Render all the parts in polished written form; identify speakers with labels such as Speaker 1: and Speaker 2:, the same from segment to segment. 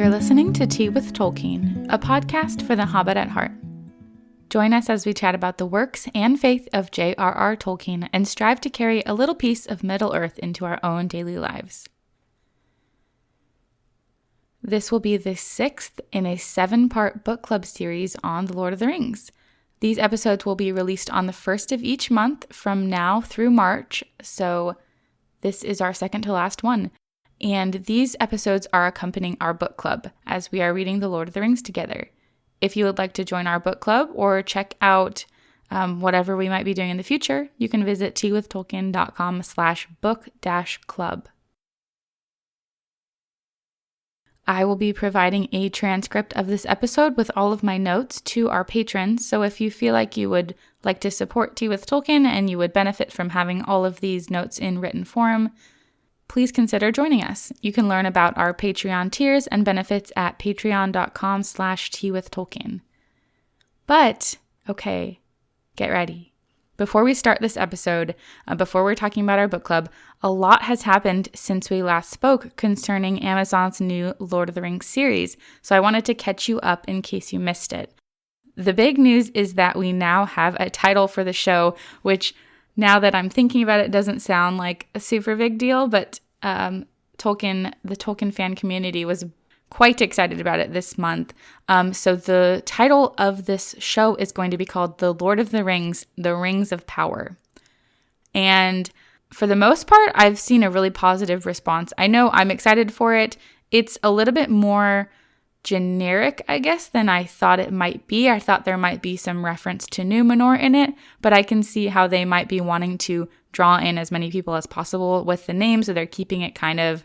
Speaker 1: You're listening to Tea with Tolkien, a podcast for the Hobbit at heart. Join us as we chat about the works and faith of J.R.R. Tolkien and strive to carry a little piece of Middle-earth into our own daily lives. This will be the 6th in a 7-part book club series on The Lord of the Rings. These episodes will be released on the 1st of each month from now through March, so this is our second to last one. And these episodes are accompanying our book club as we are reading The Lord of the Rings together. If you would like to join our book club or check out whatever we might be doing in the future, you can visit teawithtolkien.com/book-club. I will be providing a transcript of this episode with all of my notes to our patrons, so if you feel like you would like to support Tea with Tolkien and you would benefit from having all of these notes in written form, please consider joining us. You can learn about our Patreon tiers and benefits at patreon.com/teawithtolkien. But, okay, get ready. Before we start this episode, before we're talking about our book club, a lot has happened since we last spoke concerning Amazon's new Lord of the Rings series, so I wanted to catch you up in case you missed it. The big news is that we now have a title for the show, which, now that I'm thinking about it, doesn't sound like a super big deal, but the Tolkien fan community was quite excited about it this month. So the title of this show is going to be called The Lord of the Rings, The Rings of Power. And for the most part, I've seen a really positive response. I know I'm excited for it. It's a little bit more generic, I guess, than I thought it might be. I thought there might be some reference to Numenor in it, but I can see how they might be wanting to draw in as many people as possible with the name, so they're keeping it kind of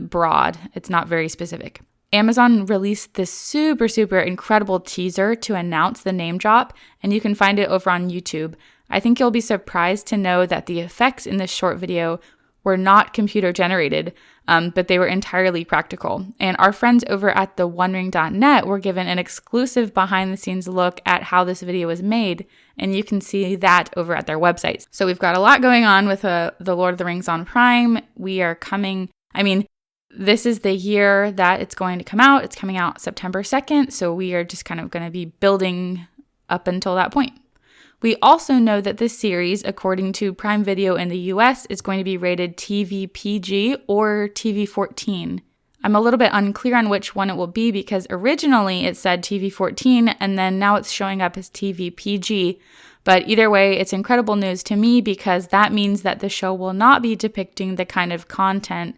Speaker 1: broad. It's not very specific. Amazon released this super incredible teaser to announce the name drop, and you can find it over on YouTube. I think you'll be surprised to know that the effects in this short video were not computer generated, but they were entirely practical. And our friends over at theonering.net were given an exclusive behind-the-scenes look at how this video was made, and you can see that over at their website. So we've got a lot going on with The Lord of the Rings on Prime. We are coming, this is the year that it's going to come out. It's coming out September 2nd, so we are just kind of going to be building up until that point. We also know that this series, according to Prime Video in the US, is going to be rated TV PG or TV 14. I'm a little bit unclear on which one it will be because originally it said TV 14 and then now it's showing up as TV PG. But either way, it's incredible news to me because that means that the show will not be depicting the kind of content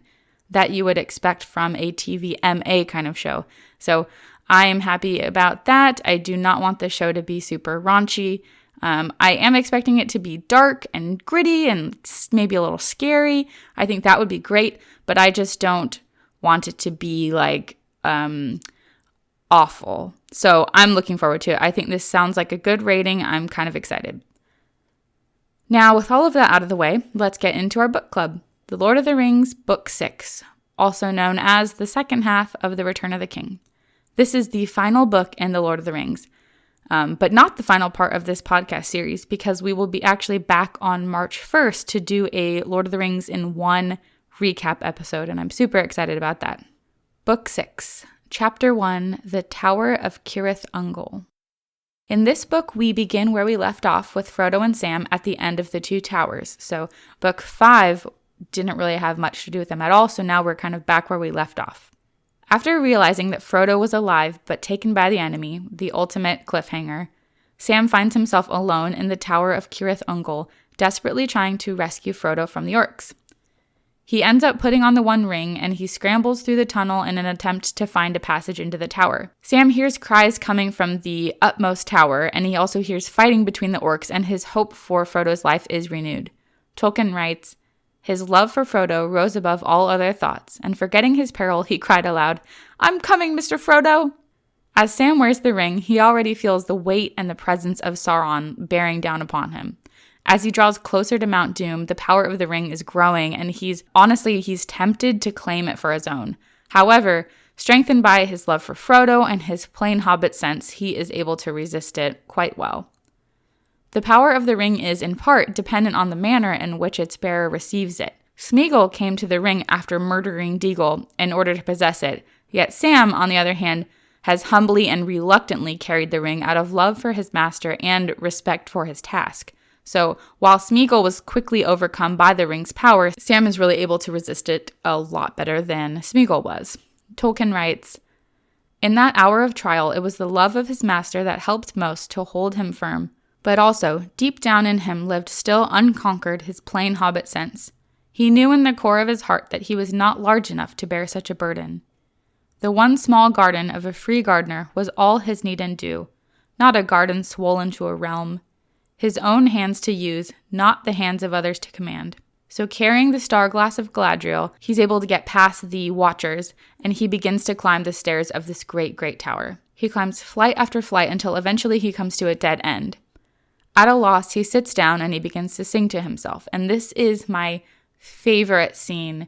Speaker 1: that you would expect from a TV MA kind of show. So I am happy about that. I do not want the show to be super raunchy. I am expecting it to be dark and gritty and maybe a little scary. I think that would be great, but I just don't want it to be awful. So I'm looking forward to it. I think this sounds like a good rating. I'm kind of excited. Now, with all of that out of the way, let's get into our book club. The Lord of the Rings, Book 6, also known as the second half of The Return of the King. This is the final book in The Lord of the Rings. But not the final part of this podcast series because we will be actually back on March 1st to do a Lord of the Rings in 1 recap episode, and I'm super excited about that. Book 6, Chapter 1, The Tower of Cirith Ungol. In this book, we begin where we left off with Frodo and Sam at the end of the Two Towers. So Book 5 didn't really have much to do with them at all, so now we're kind of back where we left off. After realizing that Frodo was alive but taken by the enemy, the ultimate cliffhanger, Sam finds himself alone in the Tower of Cirith Ungol, desperately trying to rescue Frodo from the orcs. He ends up putting on the One Ring, and he scrambles through the tunnel in an attempt to find a passage into the tower. Sam hears cries coming from the utmost tower, and he also hears fighting between the orcs, and his hope for Frodo's life is renewed. Tolkien writes, "His love for Frodo rose above all other thoughts, and forgetting his peril, he cried aloud, 'I'm coming, Mr. Frodo!' As Sam wears the ring, he already feels the weight and the presence of Sauron bearing down upon him. As he draws closer to Mount Doom, the power of the ring is growing, and he's tempted to claim it for his own. However, strengthened by his love for Frodo and his plain hobbit sense, he is able to resist it quite well. The power of the ring is, in part, dependent on the manner in which its bearer receives it. Smeagol came to the ring after murdering Deagol in order to possess it, Yet Sam, on the other hand, has humbly and reluctantly carried the ring out of love for his master and respect for his task. So while Smeagol was quickly overcome by the ring's power, Sam is really able to resist it a lot better than Smeagol was. Tolkien writes, "In that hour of trial, it was the love of his master that helped most to hold him firm. But also, deep down in him lived still unconquered his plain hobbit sense. He knew in the core of his heart that he was not large enough to bear such a burden. The one small garden of a free gardener was all his need and due, not a garden swollen to a realm. His own hands to use, not the hands of others to command. So carrying the star glass of Galadriel, he's able to get past the Watchers, and he begins to climb the stairs of this great, great tower. He climbs flight after flight until eventually he comes to a dead end. At a loss, he sits down and he begins to sing to himself. And this is my favorite scene,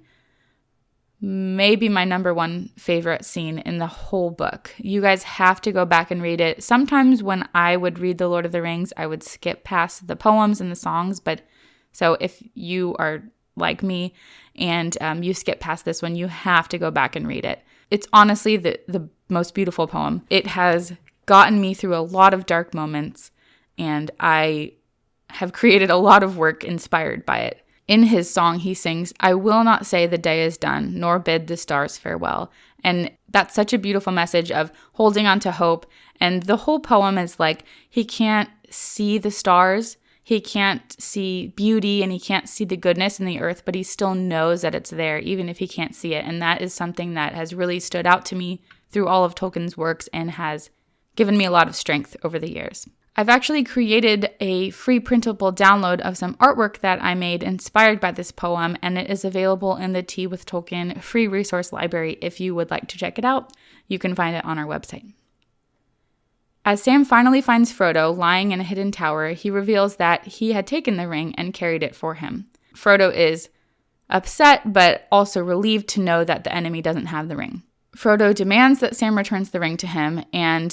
Speaker 1: maybe my number one favorite scene in the whole book. You guys have to go back and read it. Sometimes when I would read The Lord of the Rings, I would skip past the poems and the songs. But so if you are like me and you skip past this one, you have to go back and read it. It's honestly the most beautiful poem. It has gotten me through a lot of dark moments, and I have created a lot of work inspired by it. In his song, he sings, "I will not say the day is done, nor bid the stars farewell." And that's such a beautiful message of holding on to hope. And the whole poem is like, he can't see the stars, he can't see beauty, and he can't see the goodness in the earth, but he still knows that it's there, even if he can't see it. And that is something that has really stood out to me through all of Tolkien's works and has given me a lot of strength over the years. I've actually created a free printable download of some artwork that I made inspired by this poem, and it is available in the Tea with Tolkien free resource library. If you would like to check it out, you can find it on our website. As Sam finally finds Frodo lying in a hidden tower, he reveals that he had taken the ring and carried it for him. Frodo is upset, but also relieved to know that the enemy doesn't have the ring. Frodo demands that Sam returns the ring to him, and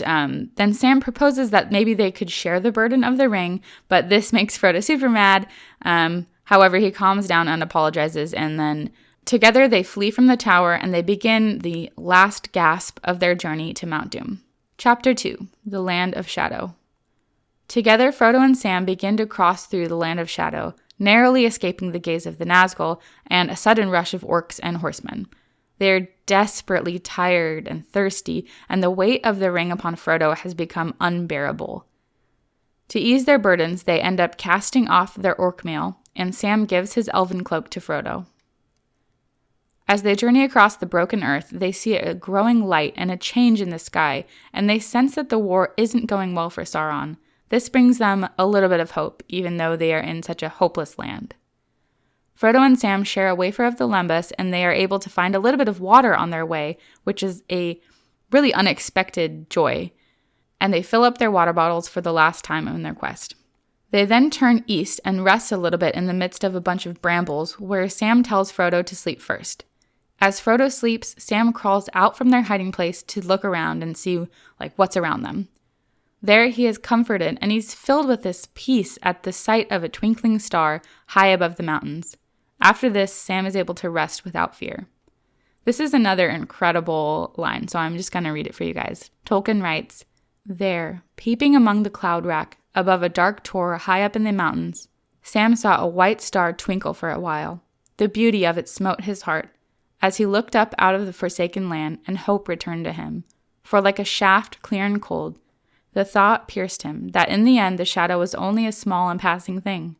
Speaker 1: then Sam proposes that maybe they could share the burden of the ring, but this makes Frodo super mad. However, he calms down and apologizes, and then together they flee from the tower and they begin the last gasp of their journey to Mount Doom. Chapter 2, The Land of Shadow. Together, Frodo and Sam begin to cross through the Land of Shadow, narrowly escaping the gaze of the Nazgul and a sudden rush of orcs and horsemen. They are desperately tired and thirsty, and the weight of the ring upon Frodo has become unbearable. To ease their burdens, they end up casting off their orc mail, and Sam gives his elven cloak to Frodo. As they journey across the broken earth, they see a growing light and a change in the sky, and they sense that the war isn't going well for Sauron. This brings them a little bit of hope, even though they are in such a hopeless land. Frodo and Sam share a wafer of the lembas, and they are able to find a little bit of water on their way, which is a really unexpected joy, and they fill up their water bottles for the last time on their quest. They then turn east and rest a little bit in the midst of a bunch of brambles, where Sam tells Frodo to sleep first. As Frodo sleeps, Sam crawls out from their hiding place to look around and see what's around them. There he is comforted, and he's filled with this peace at the sight of a twinkling star high above the mountains. After this, Sam is able to rest without fear. This is another incredible line, so I'm just going to read it for you guys. Tolkien writes, "There, peeping among the cloud rack, above a dark tor high up in the mountains, Sam saw a white star twinkle for a while. The beauty of it smote his heart, as he looked up out of the forsaken land, and hope returned to him. For like a shaft clear and cold, the thought pierced him that in the end the shadow was only a small and passing thing.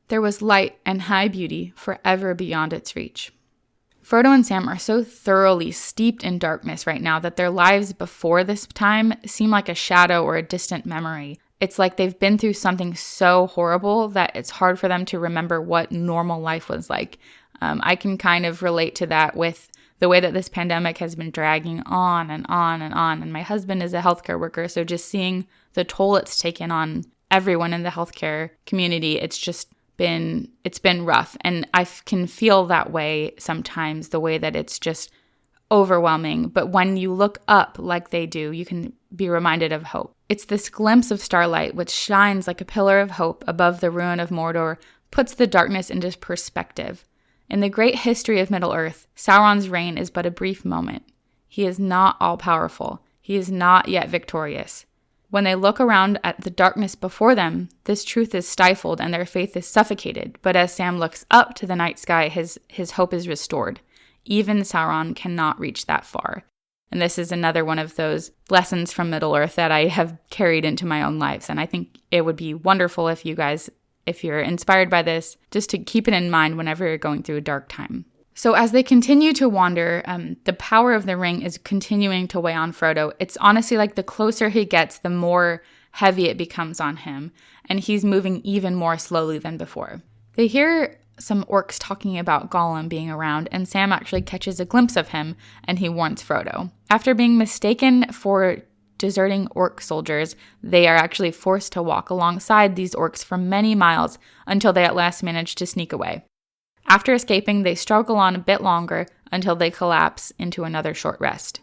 Speaker 1: There was light and high beauty forever beyond its reach." Frodo and Sam are so thoroughly steeped in darkness right now that their lives before this time seem like a shadow or a distant memory. It's like they've been through something so horrible that it's hard for them to remember what normal life was like. I can kind of relate to that with the way that this pandemic has been dragging on and on and on. And my husband is a healthcare worker, so just seeing the toll it's taken on everyone in the healthcare community, it's been rough. And I can feel that way sometimes, the way that it's just overwhelming. But when you look up like they do, you can be reminded of hope. It's this glimpse of starlight which shines like a pillar of hope above the ruin of Mordor, puts the darkness into perspective. In the great history of Middle-earth, Sauron's reign is but a brief moment. He is not all-powerful. He is not yet victorious. When they look around at the darkness before them, this truth is stifled and their faith is suffocated. But as Sam looks up to the night sky, his hope is restored. Even Sauron cannot reach that far. And this is another one of those lessons from Middle-earth that I have carried into my own lives. And I think it would be wonderful if you guys, if you're inspired by this, just to keep it in mind whenever you're going through a dark time. So as they continue to wander, the power of the ring is continuing to weigh on Frodo. It's honestly like the closer he gets, the more heavy it becomes on him. And he's moving even more slowly than before. They hear some orcs talking about Gollum being around, and Sam actually catches a glimpse of him, and he warns Frodo. After being mistaken for deserting orc soldiers, they are actually forced to walk alongside these orcs for many miles until they at last manage to sneak away. After escaping, they struggle on a bit longer until they collapse into another short rest.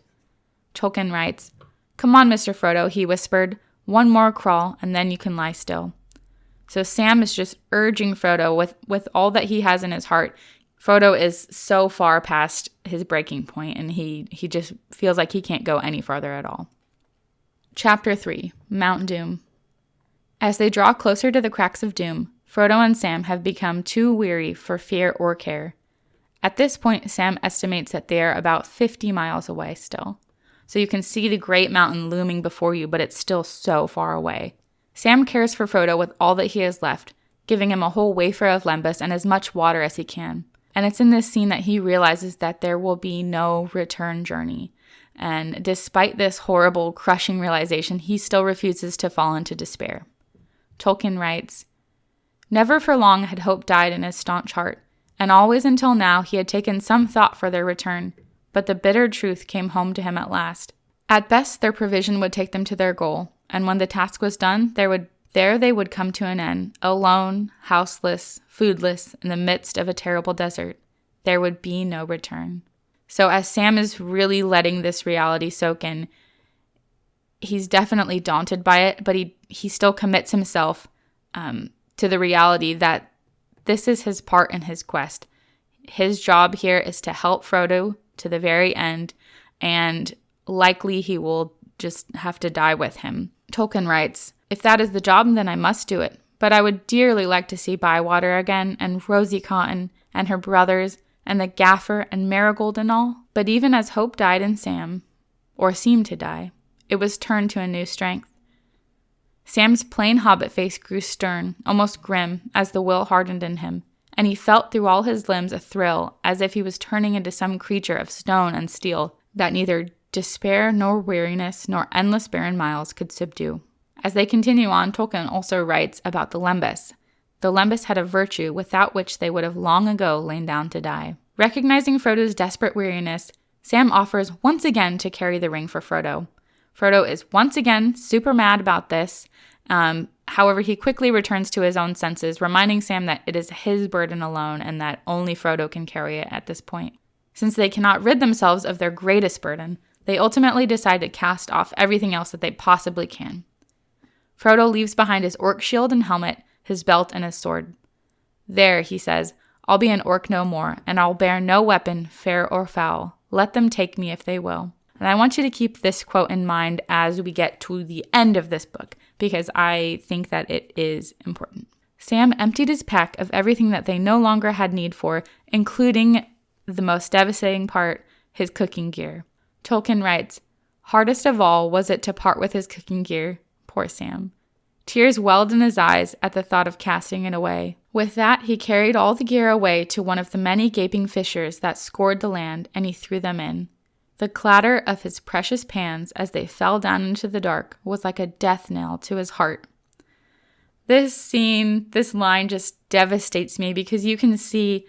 Speaker 1: Tolkien writes, "Come on, Mr. Frodo," he whispered. "One more crawl, and then you can lie still." So Sam is just urging Frodo with all that he has in his heart. Frodo is so far past his breaking point, and he just feels like he can't go any farther at all. Chapter 3, Mount Doom. As they draw closer to the cracks of doom, Frodo and Sam have become too weary for fear or care. At this point, Sam estimates that they are about 50 miles away still. So you can see the great mountain looming before you, but it's still so far away. Sam cares for Frodo with all that he has left, giving him a whole wafer of lembas and as much water as he can. And it's in this scene that he realizes that there will be no return journey. And despite this horrible, crushing realization, he still refuses to fall into despair. Tolkien writes, "Never for long had hope died in his staunch heart, and always until now he had taken some thought for their return, but the bitter truth came home to him at last. At best, their provision would take them to their goal, and when the task was done, there they would come to an end, alone, houseless, foodless, in the midst of a terrible desert. There would be no return." So as Sam is really letting this reality soak in, he's definitely daunted by it, but he still commits himself to the reality that this is his part in his quest. His job here is to help Frodo to the very end, and likely he will just have to die with him. Tolkien writes, "If that is the job, then I must do it. But I would dearly like to see Bywater again, and Rosie Cotton, and her brothers, and the Gaffer, and Marigold and all." But even as hope died in Sam, or seemed to die, it was turned to a new strength. Sam's plain hobbit face grew stern, almost grim, as the will hardened in him, and he felt through all his limbs a thrill, as if he was turning into some creature of stone and steel that neither despair nor weariness nor endless barren miles could subdue. As they continue on, Tolkien also writes about the Lembas. The Lembas had a virtue without which they would have long ago lain down to die. Recognizing Frodo's desperate weariness, Sam offers once again to carry the ring for Frodo. Frodo is once again super mad about this. However, he quickly returns to his own senses, reminding Sam that it is his burden alone and that only Frodo can carry it at this point. Since they cannot rid themselves of their greatest burden, they ultimately decide to cast off everything else that they possibly can. Frodo leaves behind his orc shield and helmet, his belt, and his sword. "There," he says, "I'll be an orc no more, and I'll bear no weapon, fair or foul. Let them take me if they will." And I want you to keep this quote in mind as we get to the end of this book, because I think that it is important. Sam emptied his pack of everything that they no longer had need for, including the most devastating part, his cooking gear. Tolkien writes, "Hardest of all was it to part with his cooking gear. Poor Sam. Tears welled in his eyes at the thought of casting it away. With that, he carried all the gear away to one of the many gaping fissures that scored the land, and he threw them in. The clatter of his precious pans as they fell down into the dark was like a death knell to his heart." This scene, this line just devastates me because you can see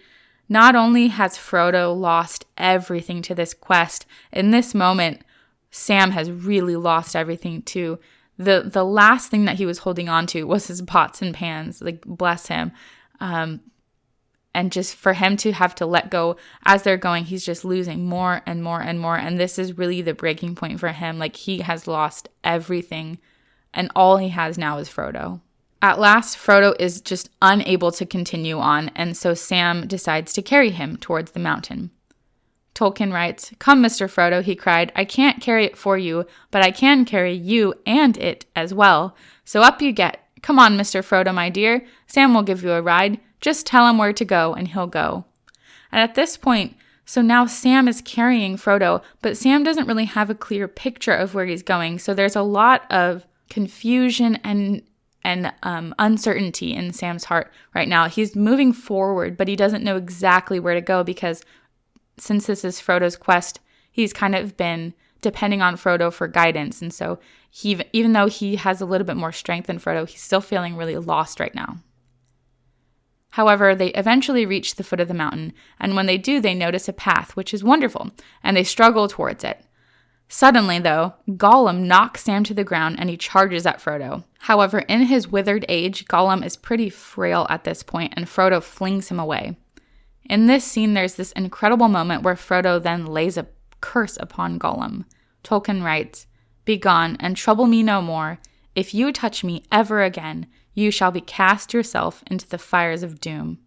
Speaker 1: not only has Frodo lost everything to this quest, in this moment, Sam has really lost everything too. The last thing that he was holding on to was his pots and pans, like, bless him. And just for him to have to let go as they're going, he's just losing more and more and more. And this is really the breaking point for him. Like, he has lost everything, and all he has now is Frodo. At last, Frodo is just unable to continue on, and so Sam decides to carry him towards the mountain. Tolkien writes, "Come, Mr. Frodo," he cried. "I can't carry it for you, but I can carry you and it as well. So up you get. Come on, Mr. Frodo, my dear. Sam will give you a ride. Just tell him where to go, and he'll go." And at this point, so now Sam is carrying Frodo, but Sam doesn't really have a clear picture of where he's going. So there's a lot of confusion and uncertainty in Sam's heart right now. He's moving forward, but he doesn't know exactly where to go because since this is Frodo's quest, he's kind of been depending on Frodo for guidance. And so even though he has a little bit more strength than Frodo, he's still feeling really lost right now. However, they eventually reach the foot of the mountain, and when they do, they notice a path, which is wonderful, and they struggle towards it. Suddenly, though, Gollum knocks Sam to the ground and he charges at Frodo. However, in his withered age, Gollum is pretty frail at this point, and Frodo flings him away. In this scene, there's this incredible moment where Frodo then lays a curse upon Gollum. Tolkien writes, "Begone, and trouble me no more. If you touch me ever again, you shall be cast yourself into the fires of doom."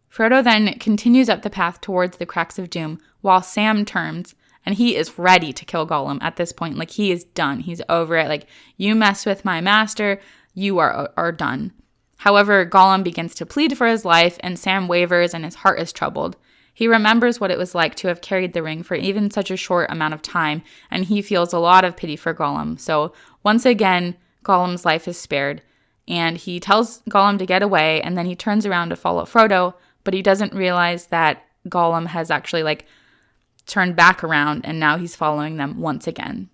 Speaker 1: Frodo then continues up the path towards the cracks of doom, while Sam turns, and he is ready to kill Gollum at this point. Like, he is done. He's over it. Like, you mess with my master, you are done. However, Gollum begins to plead for his life, and Sam wavers and his heart is troubled. He remembers what it was like to have carried the ring for even such a short amount of time, and he feels a lot of pity for Gollum. So once again, Gollum's life is spared, and he tells Gollum to get away, and then he turns around to follow Frodo, but he doesn't realize that Gollum has actually turned back around, and now he's following them once again.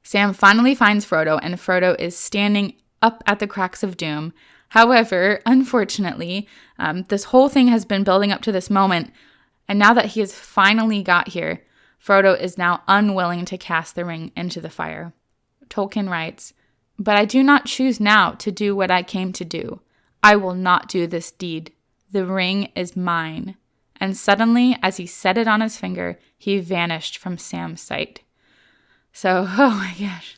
Speaker 1: Sam finally finds Frodo, and Frodo is standing up at the cracks of doom. However, unfortunately, this whole thing has been building up to this moment, and now that he has finally got here, Frodo is now unwilling to cast the ring into the fire. Tolkien writes, "But I do not choose now to do what I came to do. I will not do this deed. The ring is mine." And suddenly, as he set it on his finger, he vanished from Sam's sight. So, oh my gosh.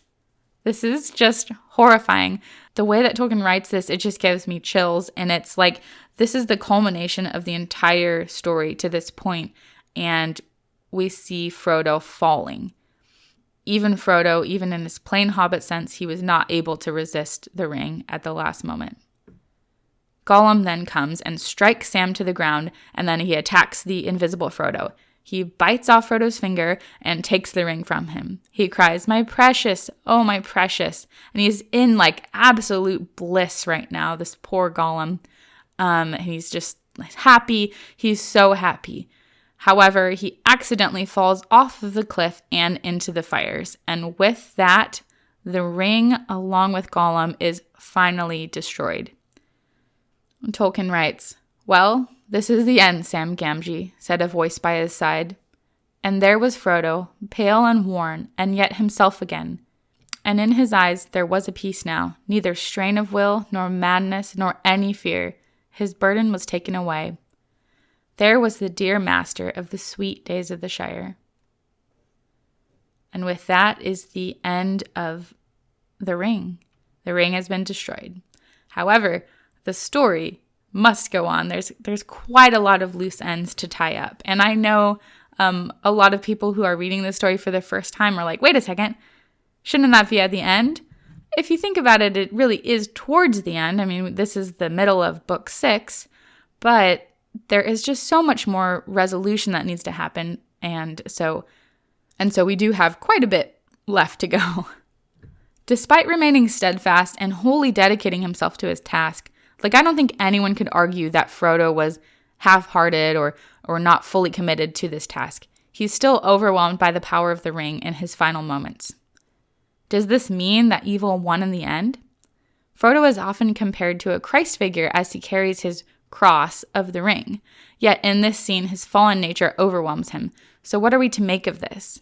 Speaker 1: This is just horrifying. The way that Tolkien writes this, it just gives me chills. And it's like, this is the culmination of the entire story to this point. And we see Frodo falling. Even Frodo, even in his plain hobbit sense, he was not able to resist the ring at the last moment. Gollum then comes and strikes Sam to the ground, and then he attacks the invisible Frodo. He bites off Frodo's finger and takes the ring from him. He cries, "My precious, oh my precious." And he's in absolute bliss right now, this poor Gollum. He's just happy. He's so happy. However, he accidentally falls off of the cliff and into the fires. And with that, the ring, along with Gollum, is finally destroyed. Tolkien writes, "Well, this is the end, Sam Gamgee," said a voice by his side. And there was Frodo, pale and worn, and yet himself again. And in his eyes there was a peace now, neither strain of will, nor madness, nor any fear. His burden was taken away. There was the dear master of the sweet days of the Shire. And with that is the end of the ring. The ring has been destroyed. However, the story must go on. There's quite a lot of loose ends to tie up. And I know a lot of people who are reading this story for the first time are like, wait a second, shouldn't that be at the end? If you think about it, it really is towards the end. I mean, this is the middle of book 6, but there is just so much more resolution that needs to happen. And so we do have quite a bit left to go. Despite remaining steadfast and wholly dedicating himself to his task, I don't think anyone could argue that Frodo was half-hearted or not fully committed to this task. He's still overwhelmed by the power of the ring in his final moments. Does this mean that evil won in the end? Frodo is often compared to a Christ figure as he carries his cross of the ring. Yet in this scene, his fallen nature overwhelms him. So what are we to make of this?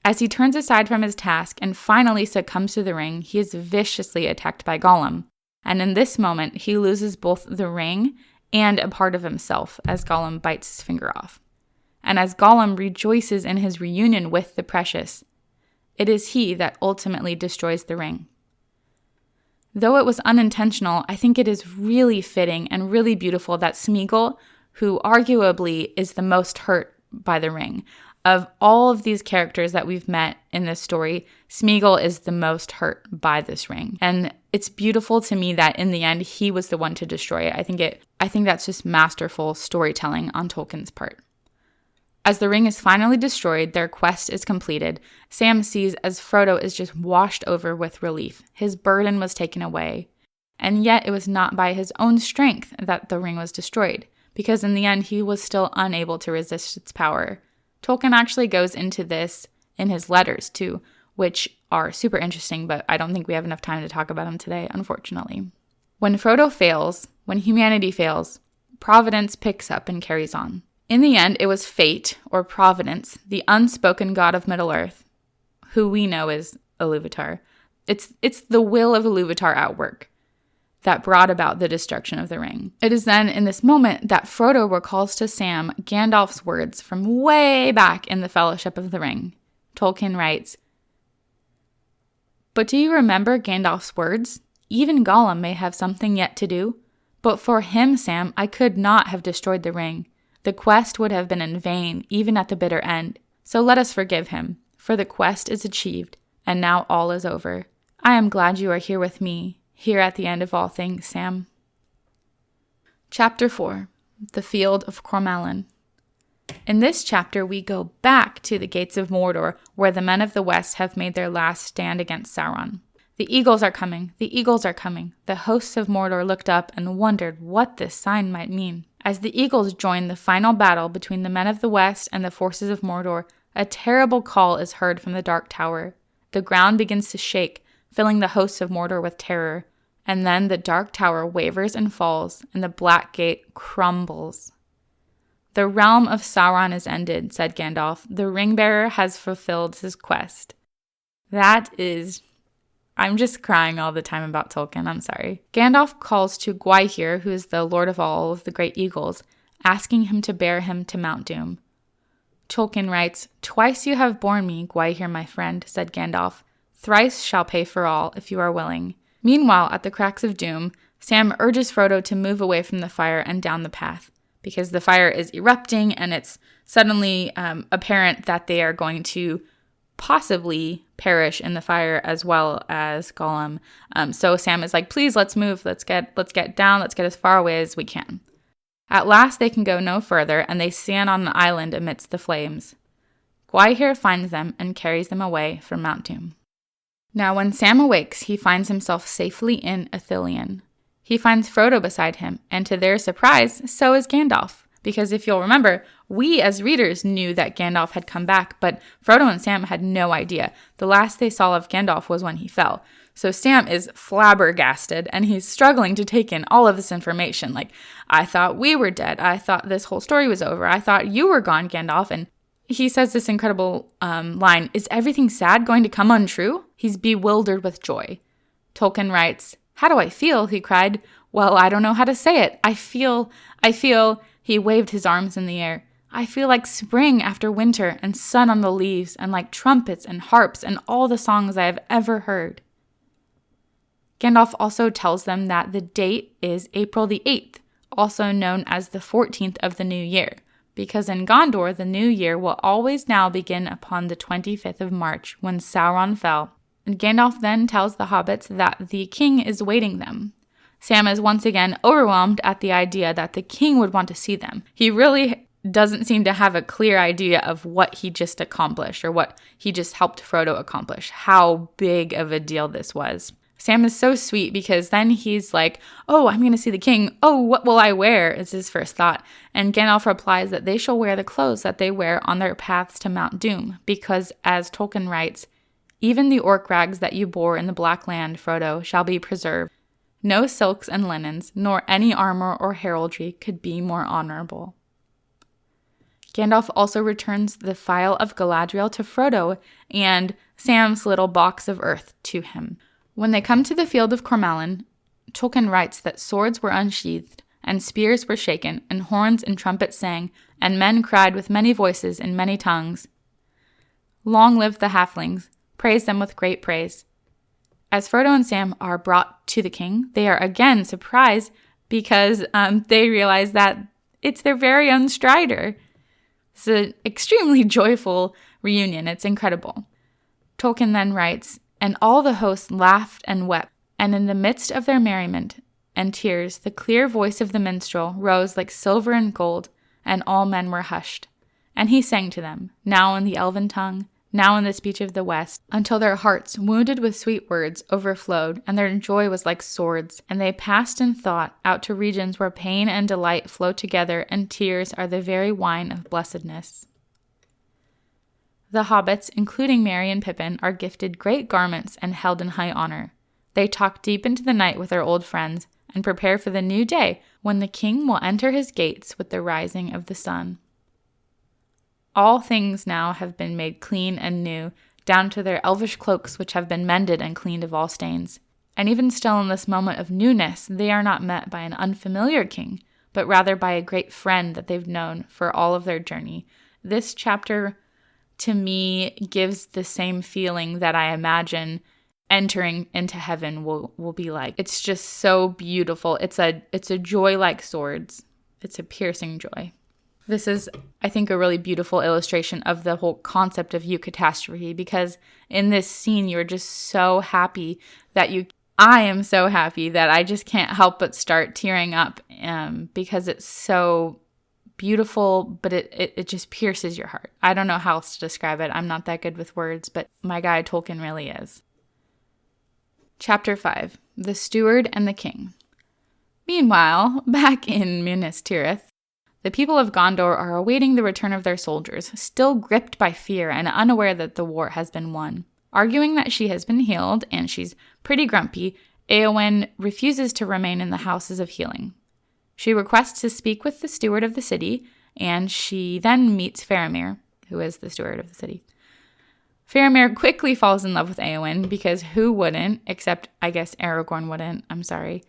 Speaker 1: As he turns aside from his task and finally succumbs to the ring, he is viciously attacked by Gollum. And in this moment, he loses both the ring and a part of himself as Gollum bites his finger off. And as Gollum rejoices in his reunion with the precious, it is he that ultimately destroys the ring. Though it was unintentional, I think it is really fitting and really beautiful that Smeagol, who arguably is the most hurt by the ring. Of all of these characters that we've met in this story, Smeagol is the most hurt by this ring. And it's beautiful to me that in the end, he was the one to destroy it. I think that's just masterful storytelling on Tolkien's part. As the ring is finally destroyed, their quest is completed. Sam sees as Frodo is just washed over with relief. His burden was taken away. And yet it was not by his own strength that the ring was destroyed, because in the end, he was still unable to resist its power. Tolkien actually goes into this in his letters too, which are super interesting, but I don't think we have enough time to talk about them today, unfortunately. When Frodo fails, when humanity fails, Providence picks up and carries on. In the end, it was fate, or Providence, the unspoken god of Middle-earth, who we know as Iluvatar. It's the will of Iluvatar at work that brought about the destruction of the ring. It is then in this moment that Frodo recalls to Sam Gandalf's words from way back in the Fellowship of the Ring. Tolkien writes, "But do you remember Gandalf's words? Even Gollum may have something yet to do. But for him, Sam, I could not have destroyed the ring. The quest would have been in vain, even at the bitter end. So let us forgive him, for the quest is achieved, and now all is over. I am glad you are here with me, here at the end of all things, Sam." Chapter 4, The Field of Cormallen. In this chapter, we go back to the gates of Mordor, where the men of the West have made their last stand against Sauron. The eagles are coming, the eagles are coming. The hosts of Mordor looked up and wondered what this sign might mean. As the eagles join the final battle between the men of the West and the forces of Mordor, a terrible call is heard from the Dark Tower. The ground begins to shake, filling the hosts of Mordor with terror. And then the Dark Tower wavers and falls, and the Black Gate crumbles. "The realm of Sauron is ended," said Gandalf. "The Ringbearer has fulfilled his quest." I'm just crying all the time about Tolkien, I'm sorry. Gandalf calls to Gwaihir, who is the lord of all of the great eagles, asking him to bear him to Mount Doom. Tolkien writes, "Twice you have borne me, Gwaihir, my friend," said Gandalf. "Thrice shall pay for all, if you are willing." Meanwhile, at the Cracks of Doom, Sam urges Frodo to move away from the fire and down the path, because the fire is erupting and it's suddenly apparent that they are going to possibly perish in the fire as well as Gollum. So Sam is like, "Please, let's move. Let's get down. Let's get as far away as we can." At last, they can go no further, and they stand on an island amidst the flames. Gwaihir finds them and carries them away from Mount Doom. Now, when Sam awakes, he finds himself safely in Ithilien. He finds Frodo beside him, and to their surprise, so is Gandalf. Because if you'll remember, we as readers knew that Gandalf had come back, but Frodo and Sam had no idea. The last they saw of Gandalf was when he fell. So Sam is flabbergasted, and he's struggling to take in all of this information. Like, "I thought we were dead. I thought this whole story was over. I thought you were gone, Gandalf." And he says this incredible line, "Is everything sad going to come untrue?" He's bewildered with joy. Tolkien writes, "How do I feel?" he cried. "Well, I don't know how to say it. I feel, he waved his arms in the air. "I feel like spring after winter and sun on the leaves and like trumpets and harps and all the songs I have ever heard." Gandalf also tells them that the date is April the 8th, also known as the 14th of the new year, because in Gondor, the new year will always now begin upon the 25th of March when Sauron fell. And Gandalf then tells the hobbits that the king is waiting them. Sam is once again overwhelmed at the idea that the king would want to see them. He really doesn't seem to have a clear idea of what he just accomplished or what he just helped Frodo accomplish, how big of a deal this was. Sam is so sweet because then he's like, "Oh, I'm going to see the king. Oh, what will I wear?" is his first thought. And Gandalf replies that they shall wear the clothes that they wear on their paths to Mount Doom, because, as Tolkien writes, "Even the orc rags that you bore in the Black Land, Frodo, shall be preserved. No silks and linens, nor any armor or heraldry could be more honorable." Gandalf also returns the Phial of Galadriel to Frodo and Sam's little box of earth to him. When they come to the Field of Cormallen, Tolkien writes that swords were unsheathed, and spears were shaken, and horns and trumpets sang, and men cried with many voices in many tongues, "Long live the halflings! Praise them with great praise." As Frodo and Sam are brought to the king, they are again surprised because they realize that It's their very own Strider. It's an extremely joyful reunion. It's incredible. Tolkien then writes, "And all the hosts laughed and wept, and in the midst of their merriment and tears, the clear voice of the minstrel rose like silver and gold, and all men were hushed. And he sang to them, now in the elven tongue, now in the speech of the West, until their hearts, wounded with sweet words, overflowed, and their joy was like swords, and they passed in thought out to regions where pain and delight flow together, and tears are the very wine of blessedness." The hobbits, including Merry and Pippin, are gifted great garments and held in high honor. They talk deep into the night with their old friends and prepare for the new day when the king will enter his gates with the rising of the sun. All things now have been made clean and new, down to their elvish cloaks which have been mended and cleaned of all stains. And even still in this moment of newness, they are not met by an unfamiliar king, but rather by a great friend that they've known for all of their journey. This chapter, to me, gives the same feeling that I imagine entering into heaven will be like. It's just so beautiful. It's a joy like swords. It's a piercing joy. This is, I think, a really beautiful illustration of the whole concept of eucatastrophe, because in this scene, you're just so happy I am so happy that I just can't help but start tearing up because it's so beautiful, but it just pierces your heart. I don't know how else to describe it. I'm not that good with words, but my guy Tolkien really is. Chapter 5, The Steward and the King. Meanwhile, back in Minas Tirith, the people of Gondor are awaiting the return of their soldiers, still gripped by fear and unaware that the war has been won. Arguing that she has been healed and she's pretty grumpy, Éowyn refuses to remain in the houses of healing. She requests to speak with the steward of the city, and she then meets Faramir, who is the steward of the city. Faramir quickly falls in love with Éowyn, because who wouldn't, except I guess Aragorn wouldn't. I'm sorry.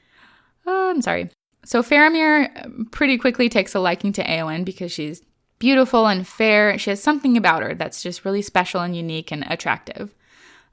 Speaker 1: So Faramir pretty quickly takes a liking to Éowyn because she's beautiful and fair. She has something about her that's just really special and unique and attractive.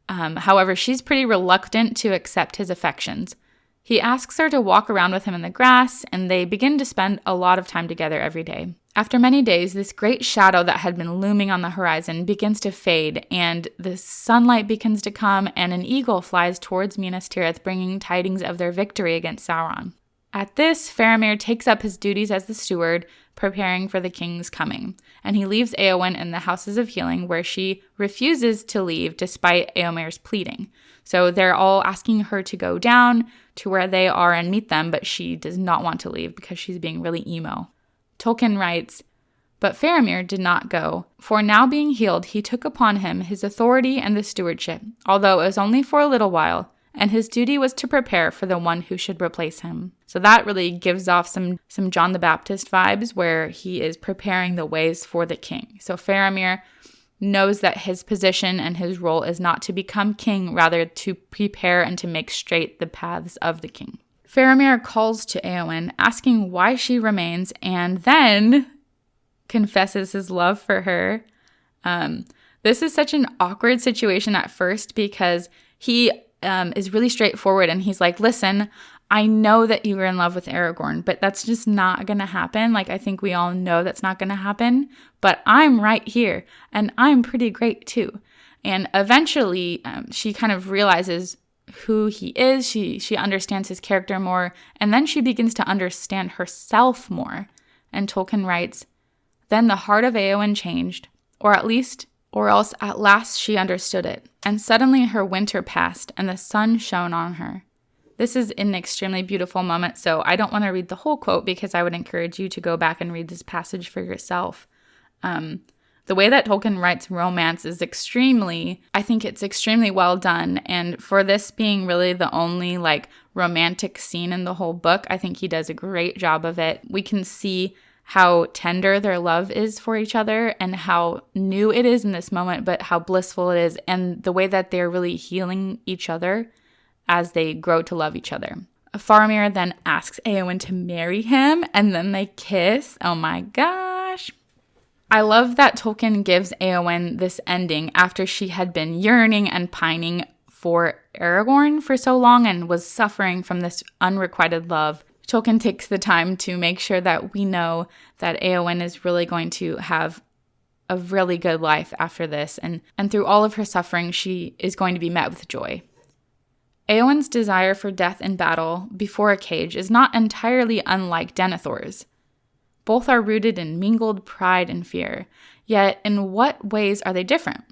Speaker 1: However, she's pretty reluctant to accept his affections. He asks her to walk around with him in the grass, and they begin to spend a lot of time together every day. After many days, this great shadow that had been looming on the horizon begins to fade, and the sunlight begins to come, and an eagle flies towards Minas Tirith, bringing tidings of their victory against Sauron. At this, Faramir takes up his duties as the steward, preparing for the king's coming, and he leaves Éowyn in the houses of healing, where she refuses to leave despite Éomer's pleading. So they're all asking her to go down to where they are and meet them, but she does not want to leave because she's being really emo. Tolkien writes, "But Faramir did not go, for now being healed, he took upon him his authority and the stewardship, although it was only for a little while, and his duty was to prepare for the one who should replace him." So that really gives off some John the Baptist vibes, where he is preparing the ways for the king. So Faramir knows that his position and his role is not to become king, rather to prepare and to make straight the paths of the king. Faramir calls to Éowyn, asking why she remains, and then confesses his love for her. This is such an awkward situation at first, because he is really straightforward, and he's like, "Listen, I know that you were in love with Aragorn, but that's just not going to happen. Like, I think we all know that's not going to happen, but I'm right here, and I'm pretty great too." And eventually, she kind of realizes who he is. She understands his character more, and then she begins to understand herself more. And Tolkien writes, "Then the heart of Éowyn changed, or else at last she understood it, and suddenly her winter passed, and the sun shone on her." This is an extremely beautiful moment, so I don't want to read the whole quote because I would encourage you to go back and read this passage for yourself. The way that Tolkien writes romance is extremely well done, and for this being really the only romantic scene in the whole book, I think he does a great job of it. We can see how tender their love is for each other and how new it is in this moment, but how blissful it is, and the way that they're really healing each other as they grow to love each other. Faramir then asks Éowyn to marry him, and then they kiss. Oh my gosh. I love that Tolkien gives Éowyn this ending after she had been yearning and pining for Aragorn for so long and was suffering from this unrequited love, Tolkien takes the time to make sure that we know that Éowyn is really going to have a really good life after this, and through all of her suffering, she is going to be met with joy. Éowyn's desire for death in battle before a cage is not entirely unlike Denethor's. Both are rooted in mingled pride and fear, yet in what ways are they different?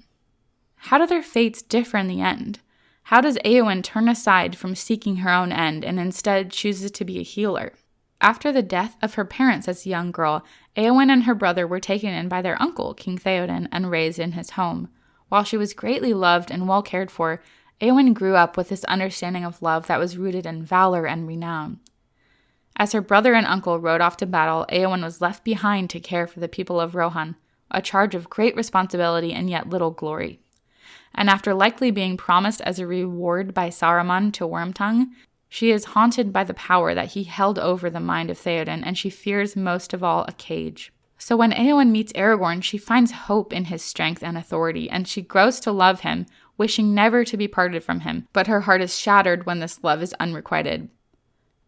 Speaker 1: How do their fates differ in the end? How does Éowyn turn aside from seeking her own end and instead chooses to be a healer? After the death of her parents as a young girl, Éowyn and her brother were taken in by their uncle, King Theoden, and raised in his home. While she was greatly loved and well cared for, Éowyn grew up with this understanding of love that was rooted in valor and renown. As her brother and uncle rode off to battle, Éowyn was left behind to care for the people of Rohan, a charge of great responsibility and yet little glory. And after likely being promised as a reward by Saruman to Wormtongue, she is haunted by the power that he held over the mind of Theoden, and she fears most of all a cage. So when Éowyn meets Aragorn, she finds hope in his strength and authority, and she grows to love him, wishing never to be parted from him, but her heart is shattered when this love is unrequited.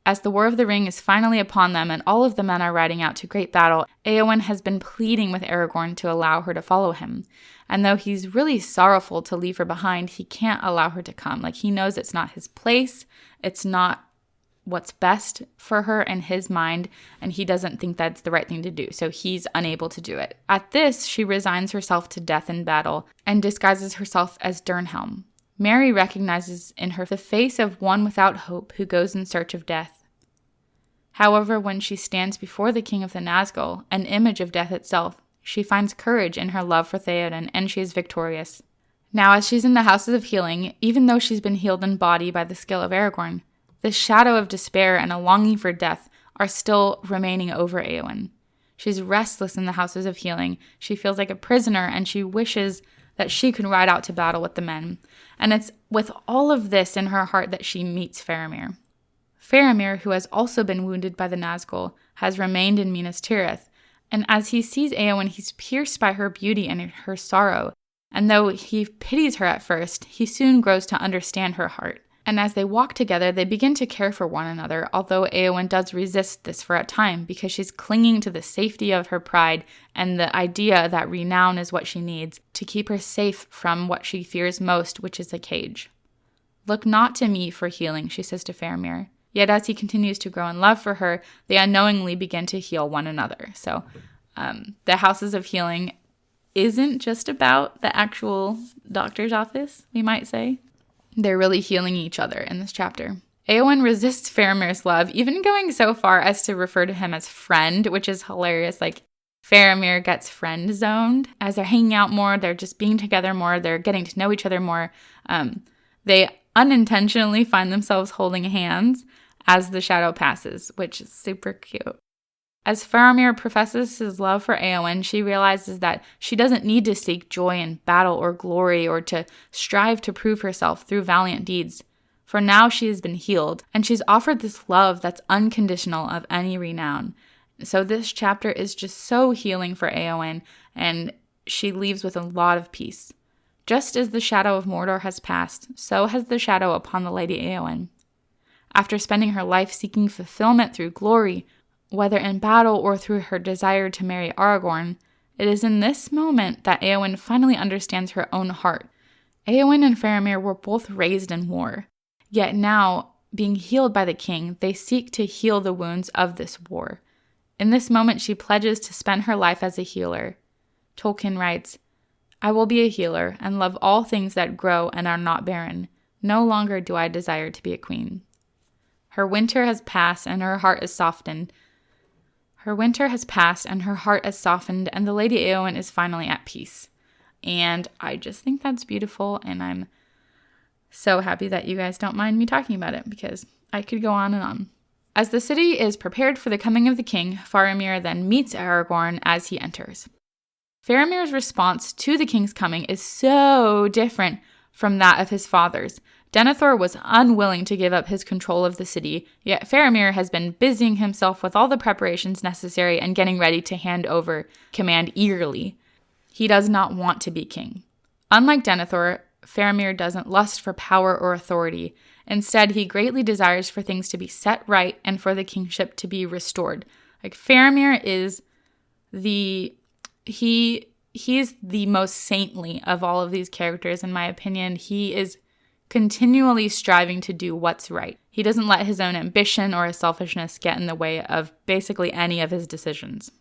Speaker 1: As the War of the Ring is finally upon them and all of the men are riding out to great battle, Éowyn has been pleading with Aragorn to allow her to follow him. And though he's really sorrowful to leave her behind, he can't allow her to come. He knows it's not his place, it's not what's best for her in his mind, and he doesn't think that's the right thing to do, so he's unable to do it. At this, she resigns herself to death in battle and disguises herself as Dernhelm. Merry recognizes in her the face of one without hope who goes in search of death. However, when she stands before the king of the Nazgul, an image of death itself, she finds courage in her love for Theoden, and she is victorious. Now, as she's in the Houses of Healing, even though she's been healed in body by the skill of Aragorn, the shadow of despair and a longing for death are still remaining over Éowyn. She's restless in the Houses of Healing. She feels like a prisoner, and she wishes that she could ride out to battle with the men. And it's with all of this in her heart that she meets Faramir. Faramir, who has also been wounded by the Nazgul, has remained in Minas Tirith, and as he sees Éowyn, he's pierced by her beauty and her sorrow, and though he pities her at first, he soon grows to understand her heart. And as they walk together, they begin to care for one another, although Éowyn does resist this for a time because she's clinging to the safety of her pride and the idea that renown is what she needs to keep her safe from what she fears most, which is a cage. "Look not to me for healing," she says to Faramir. Yet as he continues to grow in love for her, they unknowingly begin to heal one another. So the Houses of Healing isn't just about the actual doctor's office, we might say. They're really healing each other in this chapter. Éowyn resists Faramir's love, even going so far as to refer to him as friend, which is hilarious. Faramir gets friend zoned. As they're hanging out more, they're just being together more, they're getting to know each other more. They unintentionally find themselves holding hands as the shadow passes, which is super cute. As Faramir professes his love for Éowyn, she realizes that she doesn't need to seek joy in battle or glory or to strive to prove herself through valiant deeds. For now she has been healed, and she's offered this love that's unconditional of any renown. So this chapter is just so healing for Éowyn, and she leaves with a lot of peace. Just as the shadow of Mordor has passed, so has the shadow upon the Lady Éowyn. After spending her life seeking fulfillment through glory, whether in battle or through her desire to marry Aragorn, it is in this moment that Éowyn finally understands her own heart. Éowyn and Faramir were both raised in war, yet now, being healed by the king, they seek to heal the wounds of this war. In this moment, she pledges to spend her life as a healer. Tolkien writes, "I will be a healer and love all things that grow and are not barren. No longer do I desire to be a queen." Her winter has passed and her heart is softened. And the Lady Éowyn is finally at peace. And I just think that's beautiful, and I'm so happy that you guys don't mind me talking about it, because I could go on and on. As the city is prepared for the coming of the king, Faramir then meets Aragorn as he enters. Faramir's response to the king's coming is so different from that of his father's. Denethor was unwilling to give up his control of the city, yet Faramir has been busying himself with all the preparations necessary and getting ready to hand over command eagerly. He does not want to be king. Unlike Denethor, Faramir doesn't lust for power or authority. Instead, he greatly desires for things to be set right and for the kingship to be restored. Like Faramir is he's the most saintly of all of these characters, in my opinion. He is continually striving to do what's right. He doesn't let his own ambition or his selfishness get in the way of basically any of his decisions.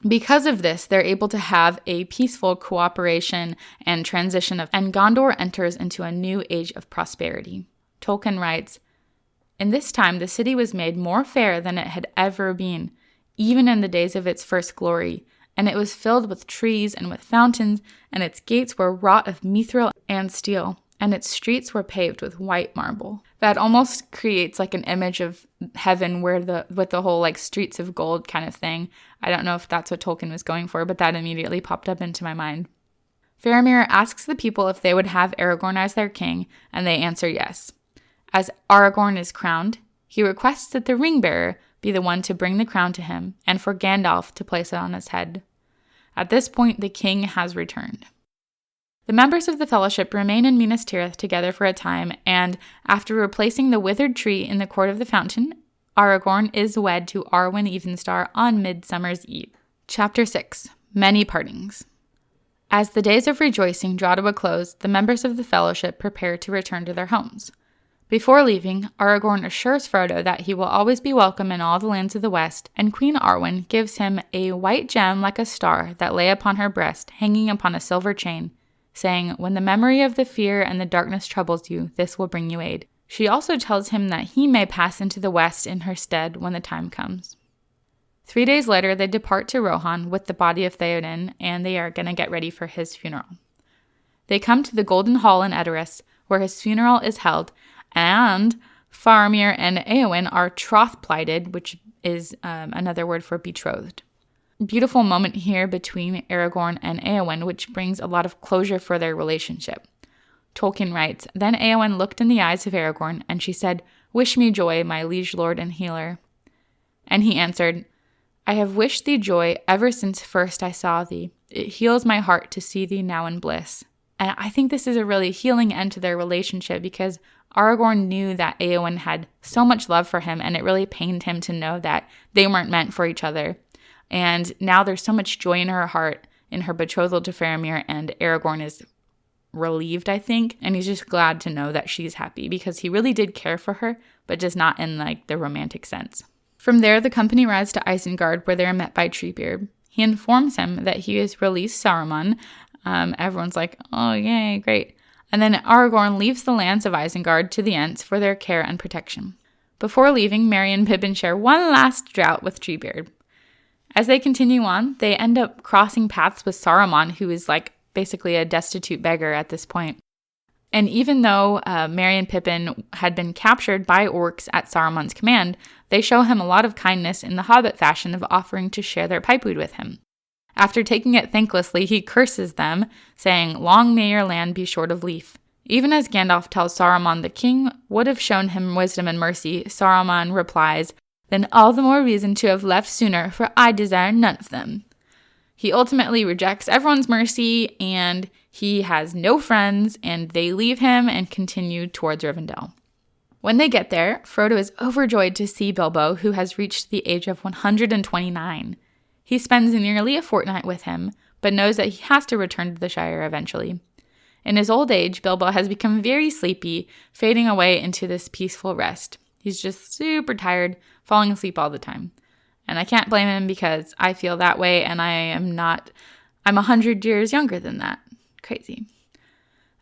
Speaker 1: Because of this, they're able to have a peaceful cooperation and transition and Gondor enters into a new age of prosperity. Tolkien writes, "In this time, the city was made more fair than it had ever been, even in the days of its first glory, and it was filled with trees and with fountains, and its gates were wrought of mithril and steel, and its streets were paved with white marble." That almost creates like an image of heaven with the whole like streets of gold kind of thing. I don't know if that's what Tolkien was going for, but that immediately popped up into my mind. Faramir asks the people if they would have Aragorn as their king, and they answer yes. As Aragorn is crowned, he requests that the ring-bearer be the one to bring the crown to him, and for Gandalf to place it on his head. At this point, the king has returned. The members of the Fellowship remain in Minas Tirith together for a time, and after replacing the withered tree in the court of the fountain, Aragorn is wed to Arwen Evenstar on Midsummer's Eve. Chapter 6. Many Partings. As the days of rejoicing draw to a close, the members of the Fellowship prepare to return to their homes. Before leaving, Aragorn assures Frodo that he will always be welcome in all the lands of the West, and Queen Arwen gives him a white gem like a star that lay upon her breast, hanging upon a silver chain, saying, "When the memory of the fear and the darkness troubles you, this will bring you aid." She also tells him that he may pass into the West in her stead when the time comes. 3 days later, they depart to Rohan with the body of Theoden, and they are going to get ready for his funeral. They come to the Golden Hall in Edoras, where his funeral is held, and Faramir and Éowyn are troth-plighted, which is another word for betrothed. Beautiful moment here between Aragorn and Éowyn, which brings a lot of closure for their relationship. Tolkien writes, "Then Éowyn looked in the eyes of Aragorn, and she said, 'Wish me joy, my liege lord and healer.' And he answered, 'I have wished thee joy ever since first I saw thee. It heals my heart to see thee now in bliss.'" And I think this is a really healing end to their relationship because Aragorn knew that Éowyn had so much love for him, and it really pained him to know that they weren't meant for each other. And now there's so much joy in her heart in her betrothal to Faramir, and Aragorn is relieved, I think, and he's just glad to know that she's happy because he really did care for her, but just not in like the romantic sense. From there, the company rides to Isengard, where they are met by Treebeard. He informs him that he has released Saruman. Everyone's like, "Oh, yay, great." And then Aragorn leaves the lands of Isengard to the Ents for their care and protection. Before leaving, Merry and Pippin share one last draught with Treebeard. As they continue on, they end up crossing paths with Saruman, who is like basically a destitute beggar at this point. And even though Merry and Pippin had been captured by orcs at Saruman's command, they show him a lot of kindness in the Hobbit fashion of offering to share their pipeweed with him. After taking it thanklessly, he curses them, saying, "Long may your land be short of leaf." Even as Gandalf tells Saruman the king would have shown him wisdom and mercy, Saruman replies, "Then all the more reason to have left sooner, for I desire none of them." He ultimately rejects everyone's mercy, and he has no friends, and they leave him and continue towards Rivendell. When they get there, Frodo is overjoyed to see Bilbo, who has reached the age of 129. He spends nearly a fortnight with him, but knows that he has to return to the Shire eventually. In his old age, Bilbo has become very sleepy, fading away into this peaceful rest. He's just super tired, falling asleep all the time. And I can't blame him because I feel that way, and I'm 100 years younger than that. Crazy.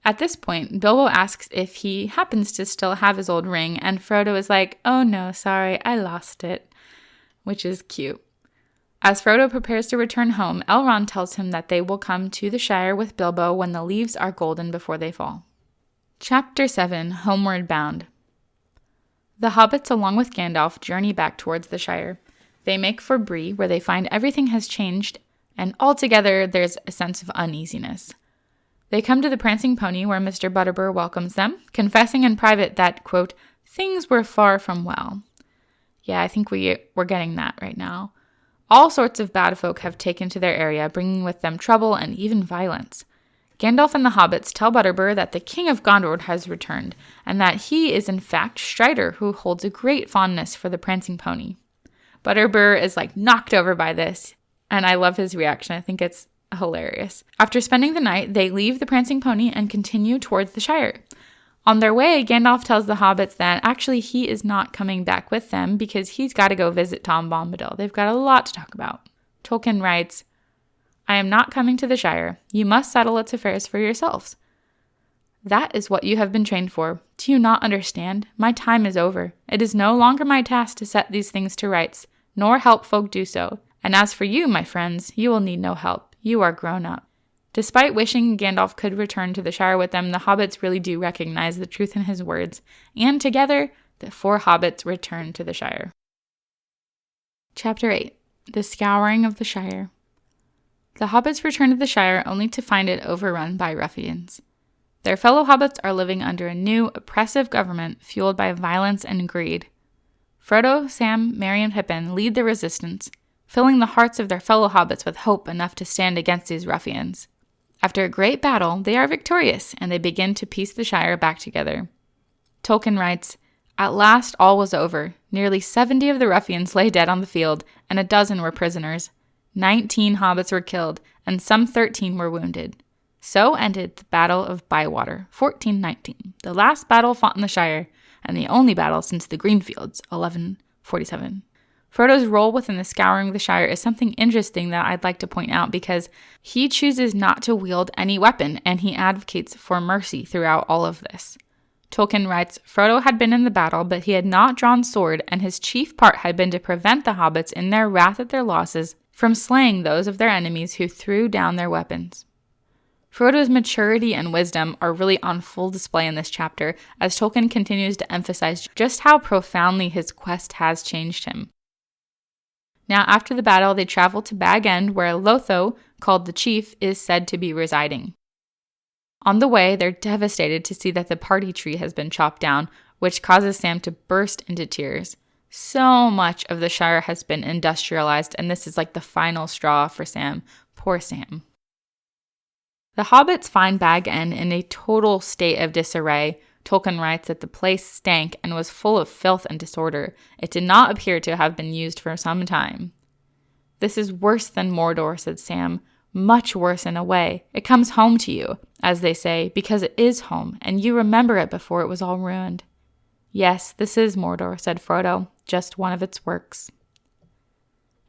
Speaker 1: At this point, Bilbo asks if he happens to still have his old ring, and Frodo is like, "Oh no, sorry, I lost it," which is cute. As Frodo prepares to return home, Elrond tells him that they will come to the Shire with Bilbo when the leaves are golden before they fall. Chapter 7. Homeward Bound. The hobbits, along with Gandalf, journey back towards the Shire. They make for Bree, where they find everything has changed, and altogether there's a sense of uneasiness. They come to the Prancing Pony, where Mr. Butterbur welcomes them, confessing in private that, quote, "things were far from well." Yeah, I think we're getting that right now. All sorts of bad folk have taken to their area, bringing with them trouble and even violence. Gandalf and the hobbits tell Butterbur that the King of Gondor has returned, and that he is in fact Strider, who holds a great fondness for the prancing pony. Butterbur is knocked over by this, and I love his reaction. I think it's hilarious. After spending the night, they leave the prancing pony and continue towards the Shire. On their way, Gandalf tells the hobbits that actually he is not coming back with them because he's got to go visit Tom Bombadil. They've got a lot to talk about. Tolkien writes, "I am not coming to the Shire. You must settle its affairs for yourselves. That is what you have been trained for. Do you not understand? My time is over. It is no longer my task to set these things to rights, nor help folk do so. And as for you, my friends, you will need no help. You are grown up." Despite wishing Gandalf could return to the Shire with them, the hobbits really do recognize the truth in his words, and together, the 4 hobbits return to the Shire. Chapter 8. The Scouring of the Shire. The hobbits return to the Shire only to find it overrun by ruffians. Their fellow hobbits are living under a new, oppressive government fueled by violence and greed. Frodo, Sam, Merry, and Pippin lead the resistance, filling the hearts of their fellow hobbits with hope enough to stand against these ruffians. After a great battle, they are victorious, and they begin to piece the Shire back together. Tolkien writes, "At last all was over. Nearly 70 of the ruffians lay dead on the field, and a dozen were prisoners. 19 hobbits were killed, and some 13 were wounded. So ended the Battle of Bywater, 1419, the last battle fought in the Shire, and the only battle since the Greenfields, 1147. Frodo's role within the Scouring of the Shire is something interesting that I'd like to point out because he chooses not to wield any weapon, and he advocates for mercy throughout all of this. Tolkien writes, Frodo had been in the battle, but he had not drawn sword, and his chief part had been to prevent the hobbits in their wrath at their losses from slaying those of their enemies who threw down their weapons. Frodo's maturity and wisdom are really on full display in this chapter, as Tolkien continues to emphasize just how profoundly his quest has changed him. Now, after the battle, they travel to Bag End, where Lotho, called the Chief, is said to be residing. On the way, they're devastated to see that the party tree has been chopped down, which causes Sam to burst into tears. So much of the Shire has been industrialized, and this is like the final straw for Sam. Poor Sam. The hobbits find Bag End in a total state of disarray. Tolkien writes that the place stank and was full of filth and disorder. It did not appear to have been used for some time. "This is worse than Mordor," said Sam. "Much worse in a way. It comes home to you, as they say, because it is home, and you remember it before it was all ruined." "Yes, this is Mordor," said Frodo, "just one of its works."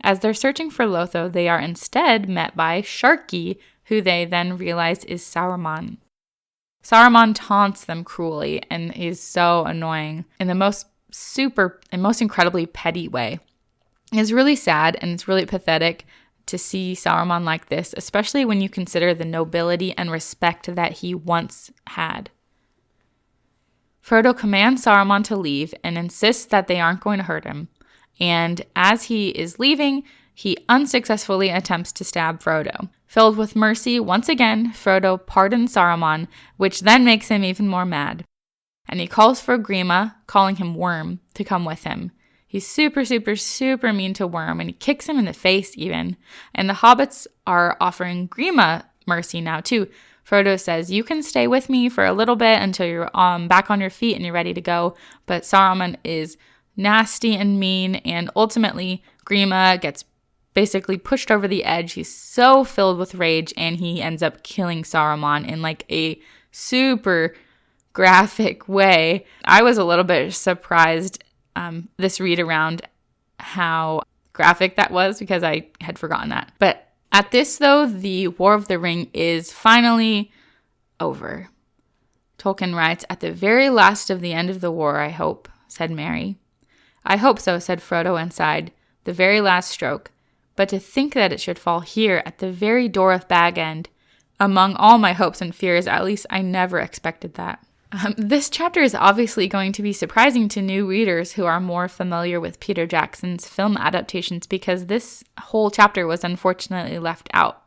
Speaker 1: As they're searching for Lotho, they are instead met by Sharky, who they then realize is Saruman. Saruman taunts them cruelly and is so annoying in the most incredibly petty way. It's really sad and it's really pathetic to see Saruman like this, especially when you consider the nobility and respect that he once had. Frodo commands Saruman to leave and insists that they aren't going to hurt him. And as he is leaving, he unsuccessfully attempts to stab Frodo. Filled with mercy, once again, Frodo pardons Saruman, which then makes him even more mad. And he calls for Grima, calling him Worm, to come with him. He's super, super, super mean to Worm, and he kicks him in the face even. And the hobbits are offering Grima mercy now too. Frodo says, "You can stay with me for a little bit until you're back on your feet and you're ready to go." But Saruman is nasty and mean, and ultimately Grima gets basically pushed over the edge. He's so filled with rage, and he ends up killing Saruman in like a super graphic way. I was a little bit surprised this read around how graphic that was because I had forgotten that. But at this, though, the War of the Ring is finally over. Tolkien writes, "At the very last of the end of the war, I hope," said Merry. "I hope so," said Frodo and sighed. "The very last stroke. But to think that it should fall here at the very door of Bag End. Among all my hopes and fears, at least I never expected that." This chapter is obviously going to be surprising to new readers who are more familiar with Peter Jackson's film adaptations because this whole chapter was unfortunately left out.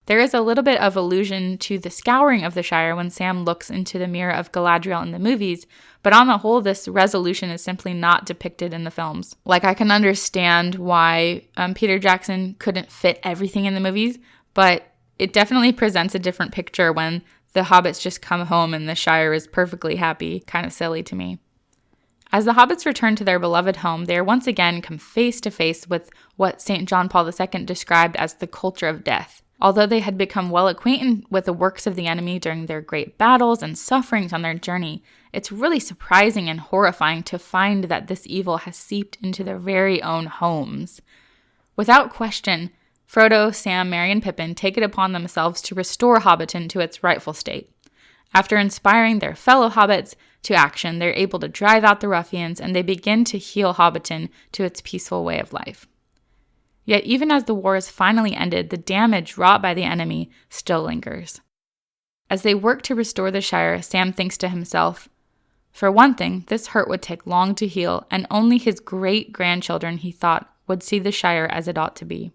Speaker 1: There is a little bit of allusion to the scouring of the Shire when Sam looks into the mirror of Galadriel in the movies, but on the whole, this resolution is simply not depicted in the films. Like, I can understand why Peter Jackson couldn't fit everything in the movies, but It definitely presents a different picture when the hobbits just come home and the Shire is perfectly happy. Kind of silly to me. As the hobbits return to their beloved home, they are once again come face to face with what St. John Paul II described as the culture of death. Although they had become well acquainted with the works of the enemy during their great battles and sufferings on their journey, it's really surprising and horrifying to find that this evil has seeped into their very own homes. Without question, Frodo, Sam, Merry, and Pippin take it upon themselves to restore Hobbiton to its rightful state. After inspiring their fellow hobbits to action, they're able to drive out the ruffians, and they begin to heal Hobbiton to its peaceful way of life. Yet even as the war is finally ended, the damage wrought by the enemy still lingers. As they work to restore the Shire, Sam thinks to himself, for one thing, this hurt would take long to heal, and only his great-grandchildren, he thought, would see the Shire as it ought to be.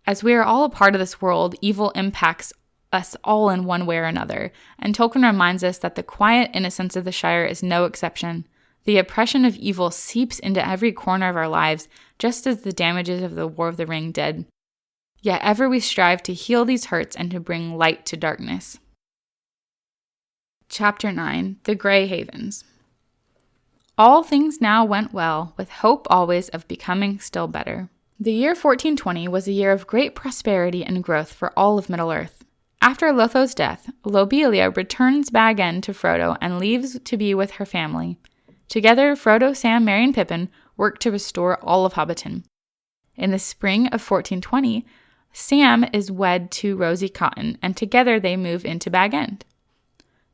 Speaker 1: As we are all a part of this world, evil impacts us all in one way or another, and Tolkien reminds us that the quiet innocence of the Shire is no exception. The oppression of evil seeps into every corner of our lives, just as the damages of the War of the Ring did. Yet ever we strive to heal these hurts and to bring light to darkness. Chapter 9, The Grey Havens. All things now went well, with hope always of becoming still better. The year 1420 was a year of great prosperity and growth for all of Middle-earth. After Lotho's death, Lobelia returns Bag End to Frodo and leaves to be with her family. Together, Frodo, Sam, Merry, and Pippin work to restore all of Hobbiton. In the spring of 1420, Sam is wed to Rosie Cotton, and together they move into Bag End.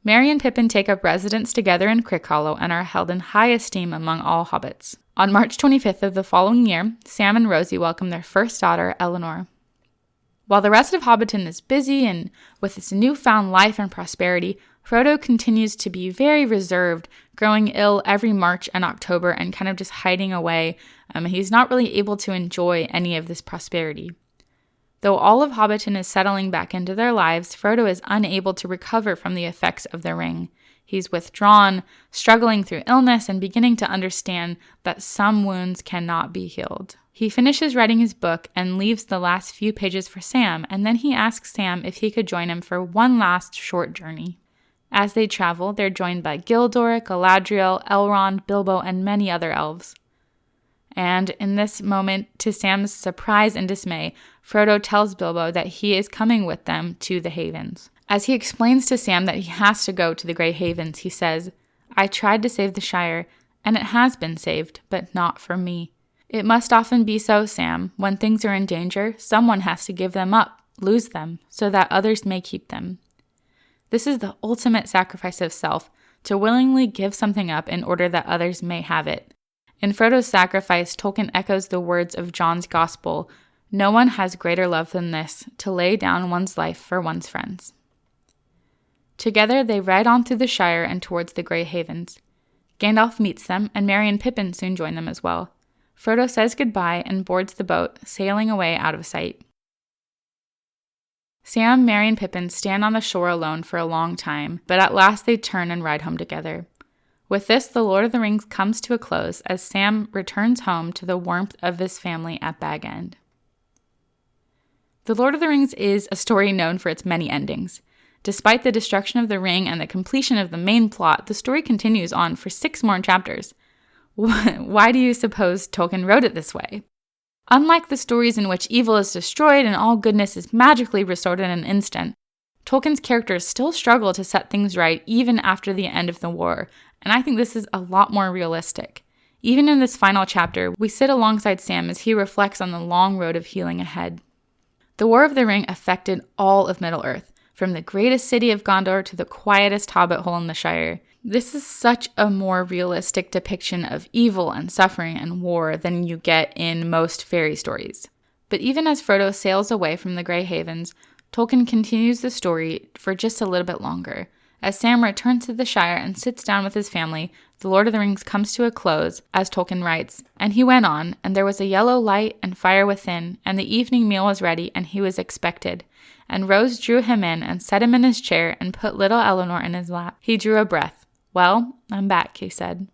Speaker 1: Merry and Pippin take up residence together in Crickhollow and are held in high esteem among all hobbits. On March 25th of the following year, Sam and Rosie welcome their first daughter, Eleanor. While the rest of Hobbiton is busy and with its newfound life and prosperity, Frodo continues to be very reserved, growing ill every March and October and kind of just hiding away. He's not really able to enjoy any of this prosperity. Though all of Hobbiton is settling back into their lives, Frodo is unable to recover from the effects of the ring. He's withdrawn, struggling through illness, and beginning to understand that some wounds cannot be healed. He finishes writing his book and leaves the last few pages for Sam, and then he asks Sam if he could join him for one last short journey. As they travel, they're joined by Gildor, Galadriel, Elrond, Bilbo, and many other elves. And in this moment, to Sam's surprise and dismay, Frodo tells Bilbo that he is coming with them to the Havens. As he explains to Sam that he has to go to the Grey Havens, he says, "I tried to save the Shire, and it has been saved, but not for me. It must often be so, Sam. When things are in danger, someone has to give them up, lose them, so that others may keep them. This is the ultimate sacrifice of self, to willingly give something up in order that others may have it." In Frodo's sacrifice, Tolkien echoes the words of John's Gospel, "No one has greater love than this, to lay down one's life for one's friends." Together, they ride on through the Shire and towards the Grey Havens. Gandalf meets them, and Merry and Pippin soon join them as well. Frodo says goodbye and boards the boat, sailing away out of sight. Sam, Merry, and Pippin stand on the shore alone for a long time, but at last they turn and ride home together. With this, The Lord of the Rings comes to a close as Sam returns home to the warmth of his family at Bag End. The Lord of the Rings is a story known for its many endings. Despite the destruction of the ring and the completion of the main plot, the story continues on for 6 more chapters. Why do you suppose Tolkien wrote it this way? Unlike the stories in which evil is destroyed and all goodness is magically restored in an instant, Tolkien's characters still struggle to set things right even after the end of the war, and I think this is a lot more realistic. Even in this final chapter, we sit alongside Sam as he reflects on the long road of healing ahead. The War of the Ring affected all of Middle-earth, from the greatest city of Gondor to the quietest hobbit hole in the Shire. This is such a more realistic depiction of evil and suffering and war than you get in most fairy stories. But even as Frodo sails away from the Grey Havens, Tolkien continues the story for just a little bit longer. As Sam returns to the Shire and sits down with his family, The Lord of the Rings comes to a close, as Tolkien writes, "And he went on, and there was a yellow light and fire within, and the evening meal was ready, and he was expected. And Rose drew him in, and set him in his chair, and put little Eleanor in his lap. He drew a breath. 'Well, I'm back,' he said."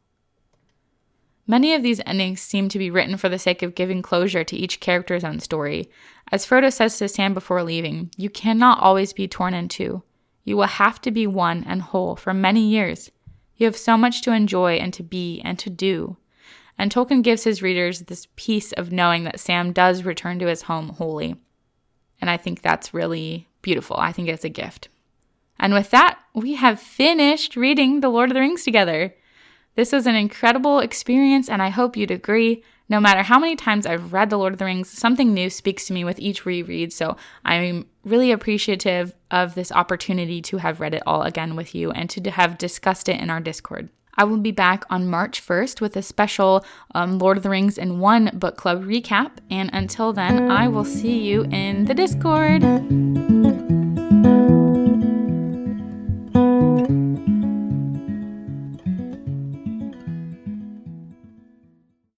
Speaker 1: Many of these endings seem to be written for the sake of giving closure to each character's own story. As Frodo says to Sam before leaving, you cannot always be torn in two. You will have to be one and whole for many years. You have so much to enjoy and to be and to do. And Tolkien gives his readers this peace of knowing that Sam does return to his home wholly. And I think that's really beautiful. I think it's a gift. And with that, we have finished reading The Lord of the Rings together. This was an incredible experience, and I hope you'd agree. No matter how many times I've read The Lord of the Rings, something new speaks to me with each reread, so I'm really appreciative of this opportunity to have read it all again with you and to have discussed it in our Discord. I will be back on March 1st with a special Lord of the Rings in One book club recap, and until then, I will see you in the Discord.